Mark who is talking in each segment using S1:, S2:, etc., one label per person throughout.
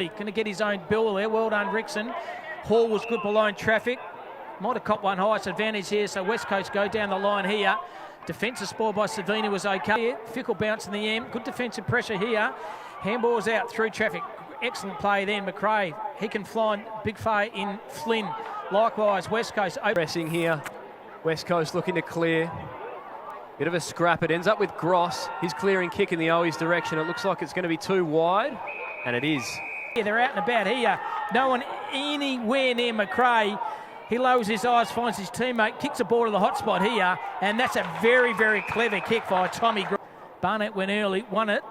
S1: Going to get his own bill there. Well done, Rickson. Hall was good below traffic. Might have copped one highest advantage here, so West Coast go down the line here. Defensive spoil by Savini was okay. Fickle bounce in the end. Good defensive pressure here. Handball's out through traffic. Excellent play then, McRae. He can fly big far in Flynn. Likewise, West Coast.
S2: Pressing here. West Coast looking to clear. Bit of a scrap. It ends up with Gross. His clearing kick in the Owies direction. It looks like it's going to be too wide, and it is.
S1: Yeah, they're out and about here. No one anywhere near McRae. He lowers his eyes, finds his teammate, kicks the ball to the hot spot here, and that's a very, very clever kick by Tommy. Barnett went early, won it,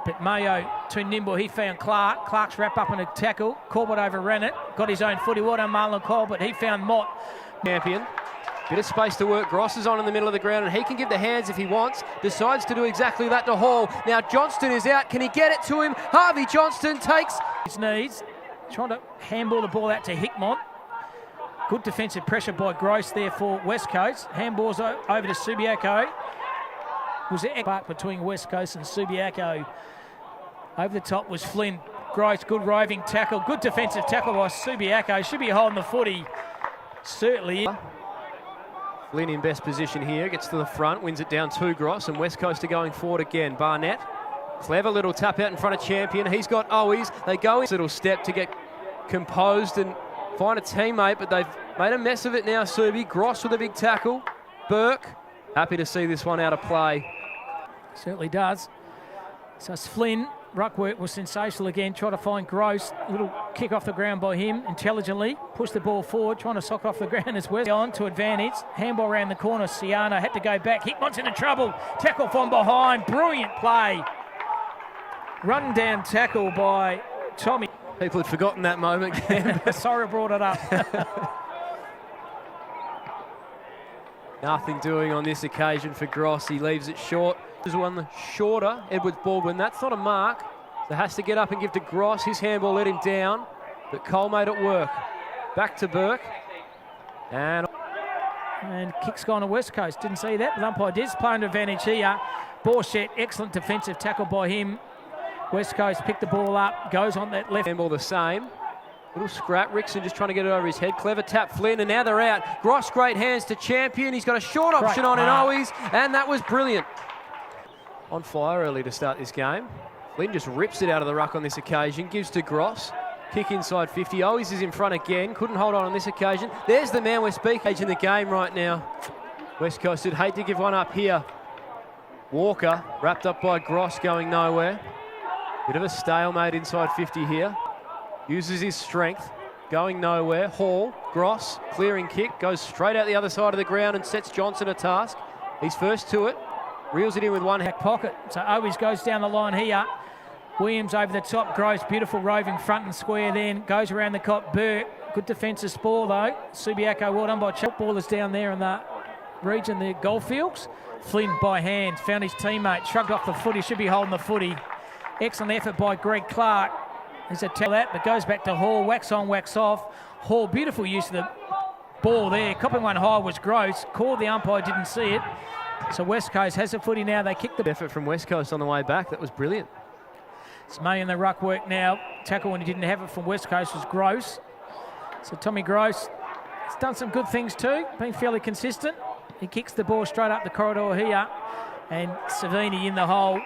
S1: but Mayo too nimble. He found Clark. Clark's wrapped up in a tackle. Corbett overran it, got his own footy. Well done, Marlon Corbett. He found Mott.
S2: Champion. Bit of space to work. Gross is on in the middle of the ground, and he can give the hands if he wants. Decides to do exactly that to Hall. Now Johnston is out. Can he get it to him? Harvey Johnston takes
S1: his knees, trying to handball the ball out to Hickmont. Good defensive pressure by Gross there for West Coast. Handballs over to Subiaco. Was it between West Coast and Subiaco? Over the top was Flynn. Gross, good roving tackle. Good defensive tackle by Subiaco. Should be holding the footy. Certainly.
S2: Flynn in best position here. Gets to the front, wins it down to Gross, and West Coast are going forward again. Barnett. Clever little tap out in front of Champion. He's got Owies. They go in. Little step to get composed and find a teammate, but they've made a mess of it now, Subi. Gross with a big tackle. Burke, happy to see this one out of play.
S1: Certainly does. So it's Flynn. Ruck work was sensational again. Try to find Gross. Little kick off the ground by him intelligently. Push the ball forward, trying to sock off the ground as well. On to advantage. Handball around the corner. Siano had to go back. Hickmont's into trouble. Tackle from behind. Brilliant play. Run down tackle by Tommy.
S2: People had forgotten that moment.
S1: Sorry I brought it up.
S2: Nothing doing on this occasion for Gross. He leaves it short. There's one shorter, Edwards Baldwin. That's not a mark. So has to get up and give to Gross. His handball let him down, but Cole made it work. Back to Burke. And
S1: kick's gone to West Coast. Didn't see that. The umpire did play under advantage here. Borchett, excellent defensive tackle by him. West Coast picked the ball up, goes on that left.
S2: Handball the same. Little scrap. Rickson just trying to get it over his head. Clever tap Flynn, and now they're out. Gross, great hands to Champion. He's got a short option on in Owies, and that was brilliant. On fire early to start this game. Flynn just rips it out of the ruck on this occasion. Gives to Gross. Kick inside 50. Owies is in front again. Couldn't hold on this occasion. There's the man we're speaking in the game right now. West Coast would hate to give one up here. Walker, wrapped up by Gross, going nowhere. Bit of a stalemate inside 50 here. Uses his strength, going nowhere. Hall, Gross, clearing kick, goes straight out the other side of the ground and sets Johnson a task. He's first to it, reels it in with one
S1: back pocket. So Owies goes down the line here. Williams over the top, Gross, beautiful roving front and square then, goes around the cop. Burke, good defensive spoil though. Subiaco, well done by ballers down there in the region, the Goldfields. Flynn by hand, found his teammate, shrugged off the footy, should be holding the footy. Excellent effort by Greg Clark. There's a tackle that, but goes back to Hall. Wax on, wax off. Hall, beautiful use of the ball there. Copping one high was Gross. Called the umpire, didn't see it. So West Coast has the footy now. They kick the
S2: effort from West Coast on the way back. That was brilliant.
S1: It's May in the ruck work now. Tackle when he didn't have it from West Coast was Gross. So Tommy Gross has done some good things too. Been fairly consistent. He kicks the ball straight up the corridor here. And Savini in the hole.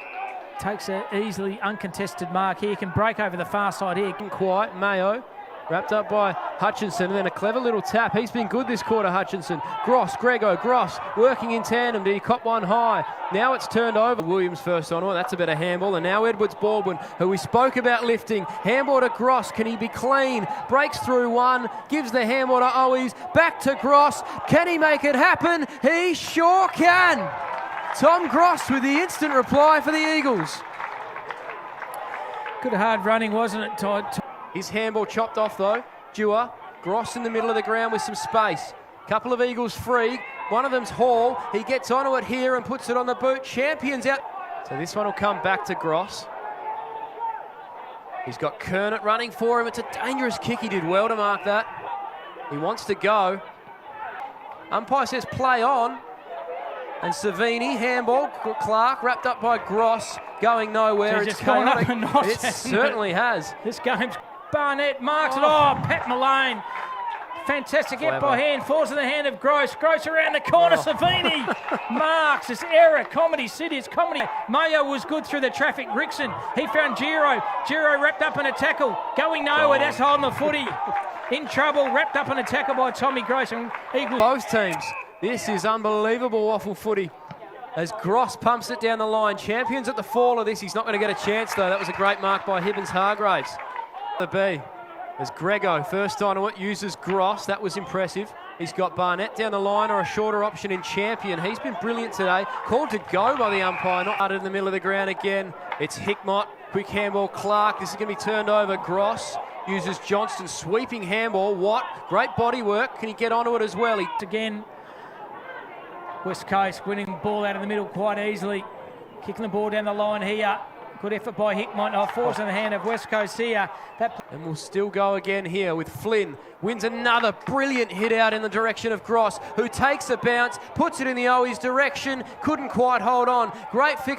S1: Takes an easily uncontested mark here. Can break over the far side here.
S2: Quiet. Mayo wrapped up by Hutchinson, and then a clever little tap. He's been good this quarter, Hutchinson. Gross working in tandem. Did he cop one high? Now it's turned over. Williams first on. Oh, that's a better handball. And now Edwards Baldwin, who we spoke about lifting. Handball to Gross. Can he be clean? Breaks through one. Gives the handball to Owies. Back to Gross. Can he make it happen? He sure can. Tom Gross with the instant reply for the Eagles.
S1: Good hard running, wasn't it, Todd?
S2: His handball chopped off though. Dewar, Gross in the middle of the ground with some space. Couple of Eagles free. One of them's Hall. He gets onto it here and puts it on the boot. Champion's out. So this one will come back to Gross. He's got Kernet running for him. It's a dangerous kick. He did well to mark that. He wants to go. Umpire says play on. And Savini, handball, Clark, wrapped up by Gross, going nowhere.
S1: So
S2: It's
S1: just gone up
S2: chaotic.
S1: a notch,
S2: It
S1: hasn't
S2: certainly has.
S1: This game's Barnett marks it. Oh, Pat Malone. Fantastic hit by hand. Falls in the hand of Gross. Gross around the corner. Savini marks. It's error. Comedy City. It's comedy. Mayo was good through the traffic. Rickson. He found Giro. Giro wrapped up in a tackle. Going nowhere. That's holding the footy. In trouble. Wrapped up in a tackle by Tommy Gross. And Eagles.
S2: Both teams. This is unbelievable WAFL footy. As Gross pumps it down the line. Champions at the fall of this. He's not going to get a chance though. That was a great mark by Hibbins-Hargraves. The B. As Grego, first time to it, uses Gross. That was impressive. He's got Barnett down the line or a shorter option in Champion. He's been brilliant today. Called to go by the umpire. Not out in the middle of the ground again. It's Hickmott. Quick handball. Clark. This is going to be turned over. Gross uses Johnston. Sweeping handball. Watt. Great body work. Can he get onto it as well?
S1: Again, West Coast winning the ball out of the middle quite easily. Kicking the ball down the line here. Good effort by Hickmott. Oh, falls in the hand of West Coast here.
S2: And we'll still go again here with Flynn. Wins another brilliant hit out in the direction of Gross, who takes a bounce, puts it in the Owies direction, couldn't quite hold on. Great fix.